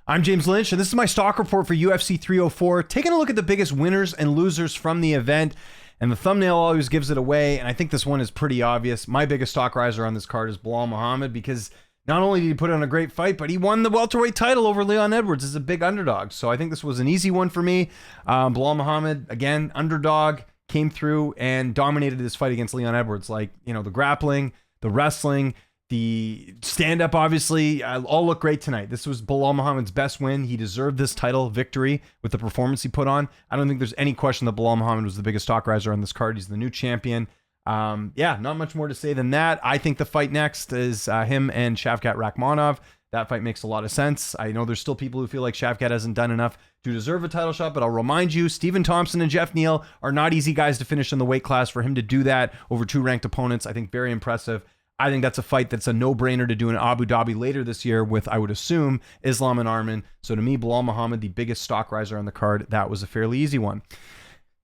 I'm James Lynch, and this is my stock report for UFC 304, taking a look at the biggest winners and losers from the event. And the thumbnail always gives it away, and I think this one is pretty obvious. My biggest stock riser on this card is Belal Muhammad, because not only did he put on a great fight, but he won the welterweight title over Leon Edwards as a big underdog. So I think this was an easy one for me. Belal Muhammad, again, underdog, came through and dominated this fight against Leon Edwards. Like, you know, the grappling, the wrestling, the stand-up, obviously, all look great tonight. This was Belal Muhammad's best win. He deserved this title victory with the performance he put on. I don't think there's any question that Belal Muhammad was the biggest stock riser on this card. He's the new champion. Yeah, not much more to say than that. I think the fight next is him and Shavkat Rakhmonov. That fight makes a lot of sense. I know there's still people who feel like Shavkat hasn't done enough to deserve a title shot, but I'll remind you, Stephen Thompson and Jeff Neal are not easy guys to finish in the weight class. For him to do that over two ranked opponents, I think very impressive. I think that's a fight that's a no-brainer to do in Abu Dhabi later this year with, I would assume, Islam and Arman. So to me, Belal Muhammad, the biggest stock riser on the card, that was a fairly easy one.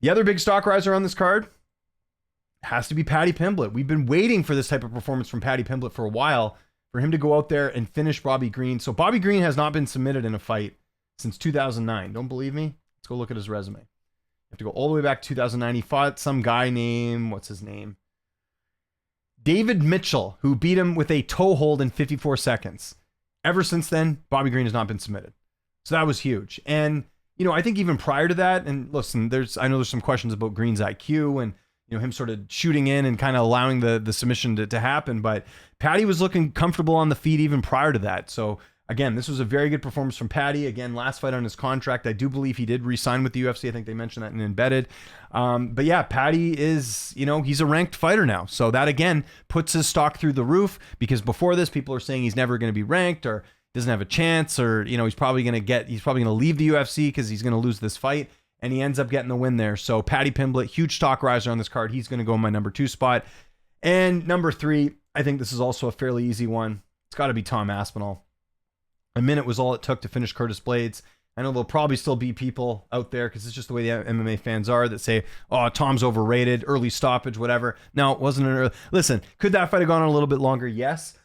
The other big stock riser on this card has to be Paddy Pimblett. We've been waiting for this type of performance from Paddy Pimblett for a while, for him to go out there and finish Bobby Green. So Bobby Green has not been submitted in a fight since 2009. Don't believe me? Let's go look at his resume. You have to go all the way back to 2009. He fought some guy named, what's his name? David Mitchell, who beat him with a toe hold in 54 seconds. Ever since then, Bobby Green has not been submitted. So that was huge. And, you know, I think even prior to that, and listen, I know there's some questions about Green's IQ and, you know, him sort of shooting in and kind of allowing the submission to happen. But Paddy was looking comfortable on the feet even prior to that. So again, this was a very good performance from Paddy. Again, last fight on his contract. I do believe he did re-sign with the UFC. I think they mentioned that in Embedded. But yeah, Paddy is, you know, he's a ranked fighter now. So that, again, puts his stock through the roof, because before this, people are saying he's never going to be ranked or doesn't have a chance, or, you know, he's probably going to leave the UFC because he's going to lose this fight. And he ends up getting the win there. So Paddy Pimblett, huge stock riser on this card. He's going to go in my number 2 spot. And number 3, I think this is also a fairly easy one. It's got to be Tom Aspinall. A minute was all it took to finish Curtis Blades. I know there'll probably still be people out there, because it's just the way the MMA fans are, that say, oh, Tom's overrated, early stoppage, whatever. No, it wasn't an early. Listen, could that fight have gone on a little bit longer? Yes.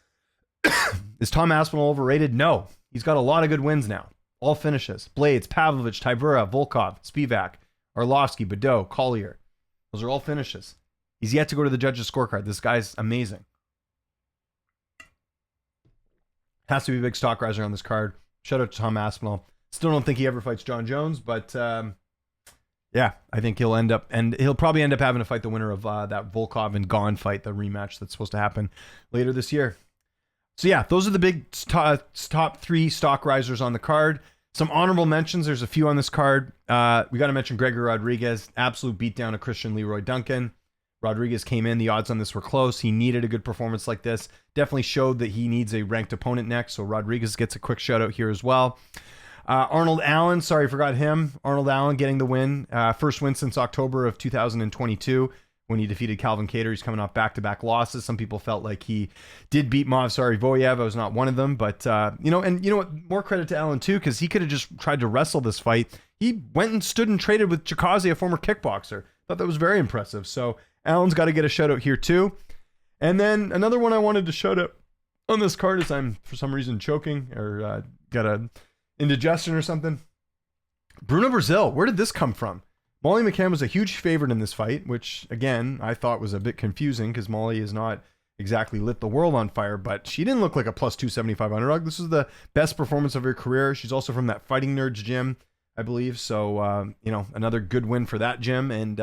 Is Tom Aspinall overrated? No. He's got a lot of good wins now. All finishes. Blades, Pavlovich, Tybura, Volkov, Spivak, Arlovsky, Badeau, Collier. Those are all finishes. He's yet to go to the judges' scorecard. This guy's amazing. Has to be a big stock riser on this card. Shout out to Tom Aspinall. Still don't think he ever fights John Jones, but yeah, I think he'll probably end up having to fight the winner of that Volkov and Gane fight, the rematch that's supposed to happen later this year. So yeah, those are the big top 3 stock risers on the card. Some honorable mentions. There's a few on this card. We got to mention Gregory Rodriguez. Absolute beatdown of Christian Leroy Duncan. Rodriguez came in. The odds on this were close. He needed a good performance like this. Definitely showed that he needs a ranked opponent next. So Rodriguez gets a quick shout out here as well. Arnold Allen. Sorry, forgot him. Arnold Allen getting the win. First win since October of 2022. When he defeated Calvin Kattar. He's coming off back-to-back losses. Some people felt like he did beat Movsar Evloev. I was not one of them, but you know what? More credit to Allen too, because he could have just tried to wrestle this fight. He went and stood and traded with Chikaze, a former kickboxer. Thought that was very impressive. So Allen's got to get a shout out here too. And then another one I wanted to shout out on this card is I'm for some reason choking or got a indigestion or something. Bruno Brazil. Where did this come from? Molly McCann was a huge favorite in this fight, which, again, I thought was a bit confusing because Molly has not exactly lit the world on fire, but she didn't look like a plus 275 underdog. This was the best performance of her career. She's also from that Fighting Nerds gym, I believe. So, you know, another good win for that gym. And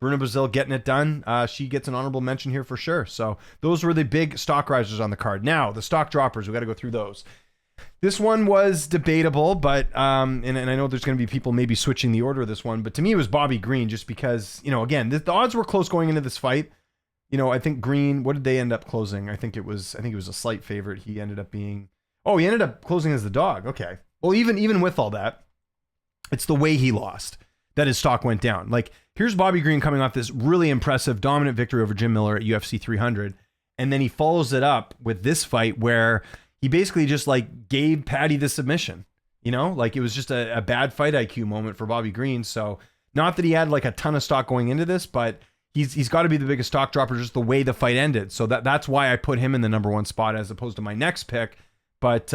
Bruno Brazil getting it done. She gets an honorable mention here for sure. So those were the big stock risers on the card. Now, the stock droppers, we got to go through those. This one was debatable, but and I know there's going to be people maybe switching the order of this one, but to me it was Bobby Green, just because, you know, again, the odds were close going into this fight. You know, I think Green, what did they end up closing? I think it was a slight favorite. He ended up closing as the dog. Okay. Well, even with all that, it's the way he lost that his stock went down. Like, here's Bobby Green coming off this really impressive, dominant victory over Jim Miller at UFC 300, and then he follows it up with this fight where he basically just like gave Paddy the submission, you know, like it was just a bad fight IQ moment for Bobby Green. So not that he had like a ton of stock going into this, but he's got to be the biggest stock dropper just the way the fight ended. So that's why I put him in the number 1 spot as opposed to my next pick. But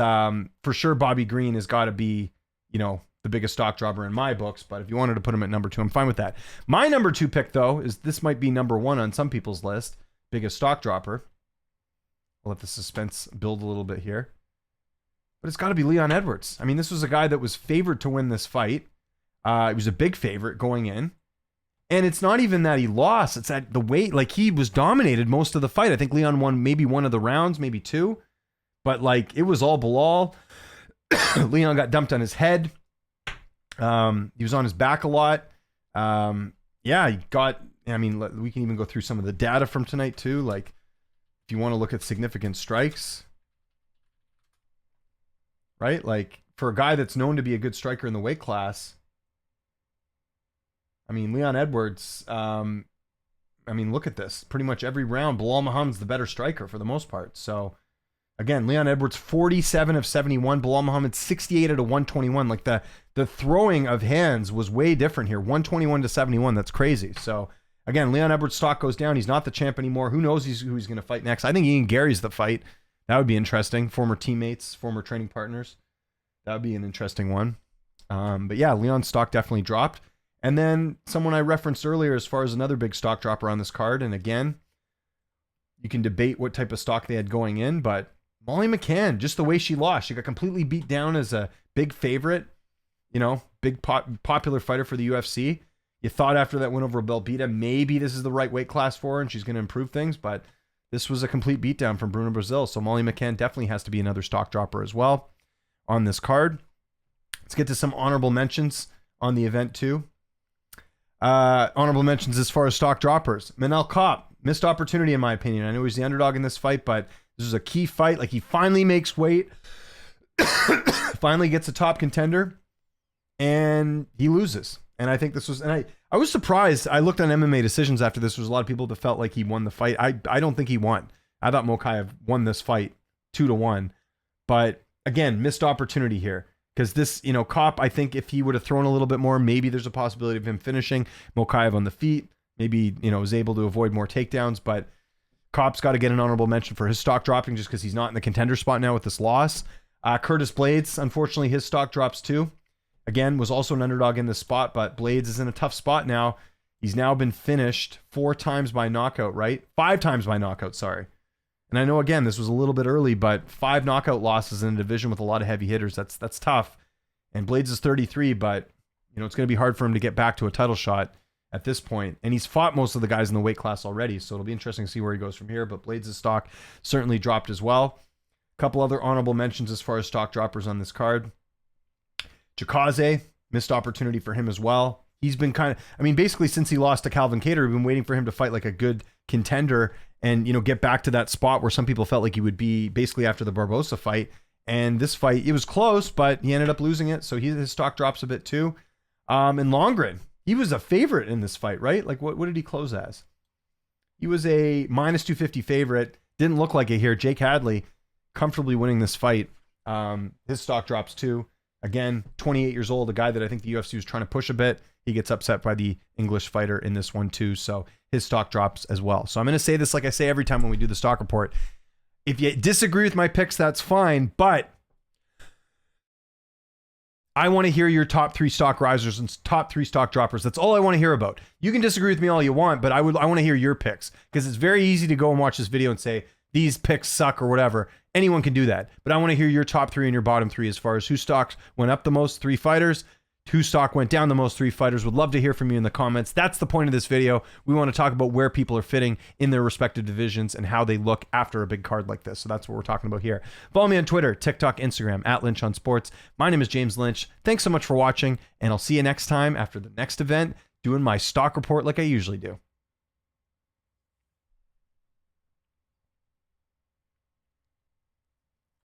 for sure, Bobby Green has got to be, the biggest stock dropper in my books. But if you wanted to put him at number 2, I'm fine with that. My number 2 pick, though, is this might be number 1 on some people's list. Biggest stock dropper. I'll let the suspense build a little bit here. But it's got to be Leon Edwards. I mean, this was a guy that was favored to win this fight. He was a big favorite going in. And it's not even that he lost. It's at the weight. Like, he was dominated most of the fight. I think Leon won maybe one of the rounds, maybe 2. But, like, it was all Bilal. Leon got dumped on his head. He was on his back a lot. Yeah, he got... I mean, we can even go through some of the data from tonight, too. Like, if you want to look at significant strikes... Right? Like, for a guy that's known to be a good striker in the weight class, I mean, Leon Edwards, I mean, look at this. Pretty much every round, Bilal Muhammad's the better striker for the most part. So, again, Leon Edwards, 47 of 71. Bilal Muhammad, 68 out of 121. Like, the throwing of hands was way different here. 121 to 71. That's crazy. So, again, Leon Edwards' stock goes down. He's not the champ anymore. Who knows who he's going to fight next? I think Ian Gary's the fight. That would be interesting. Former teammates, former training partners. That would be an interesting one. But yeah, Leon's stock definitely dropped. And then someone I referenced earlier as far as another big stock dropper on this card. And again, you can debate what type of stock they had going in, but Molly McCann, just the way she lost. She got completely beat down as a big favorite, big popular fighter for the UFC. You thought after that win over Belbita, maybe this is the right weight class for her and she's going to improve things, but this was a complete beatdown from Bruno Brazil. So Molly McCann definitely has to be another stock dropper as well on this card. Let's get to some honorable mentions on the event too. Honorable mentions as far as stock droppers. Manel Kape, missed opportunity in my opinion. I know he's the underdog in this fight, but this is a key fight. Like, he finally makes weight, finally gets a top contender, and he loses. And I think this was, and I was surprised. I looked on MMA decisions after this. There was a lot of people that felt like he won the fight. I don't think he won. I thought Mokaev won this fight 2-1. But again, missed opportunity here. Because this, Kape, I think if he would have thrown a little bit more, maybe there's a possibility of him finishing. Mokaev on the feet. Maybe, was able to avoid more takedowns. But Kape's got to get an honorable mention for his stock dropping just because he's not in the contender spot now with this loss. Curtis Blades, unfortunately, his stock drops too. Again, was also an underdog in this spot, but Blades is in a tough spot now. He's now been finished 4 times by knockout, right? 5 times by knockout, sorry. And I know, again, this was a little bit early, but 5 knockout losses in a division with a lot of heavy hitters, that's tough. And Blades is 33, but it's going to be hard for him to get back to a title shot at this point. And he's fought most of the guys in the weight class already, so it'll be interesting to see where he goes from here. But Blades' stock certainly dropped as well. A couple other honorable mentions as far as stock droppers on this card. Chikaze, missed opportunity for him as well. He's been basically since he lost to Calvin Kattar, we've been waiting for him to fight like a good contender and, get back to that spot where some people felt like he would be basically after the Barbosa fight. And this fight, it was close, but he ended up losing it. So his stock drops a bit too. And Longren, he was a favorite in this fight, right? Like what did he close as? He was a -250 favorite. Didn't look like it here. Jake Hadley comfortably winning this fight. His stock drops too. Again, 28 years old, a guy that I think the UFC was trying to push a bit. He gets upset by the English fighter in this one too, so his stock drops as well. So I'm going to say this like I say every time when we do the stock report. If you disagree with my picks, that's fine, but I want to hear your top 3 stock risers and top 3 stock droppers. That's all I want to hear about. You can disagree with me all you want, but I want to hear your picks because it's very easy to go and watch this video and say, these picks suck or whatever. Anyone can do that. But I want to hear your top 3 and your bottom 3 as far as who stocks went up the most, 3 fighters, who stock went down the most, 3 fighters. Would love to hear from you in the comments. That's the point of this video. We want to talk about where people are fitting in their respective divisions and how they look after a big card like this. So that's what we're talking about here. Follow me on Twitter, TikTok, Instagram, @Lynch on Sports. My name is James Lynch. Thanks so much for watching, and I'll see you next time after the next event doing my stock report like I usually do.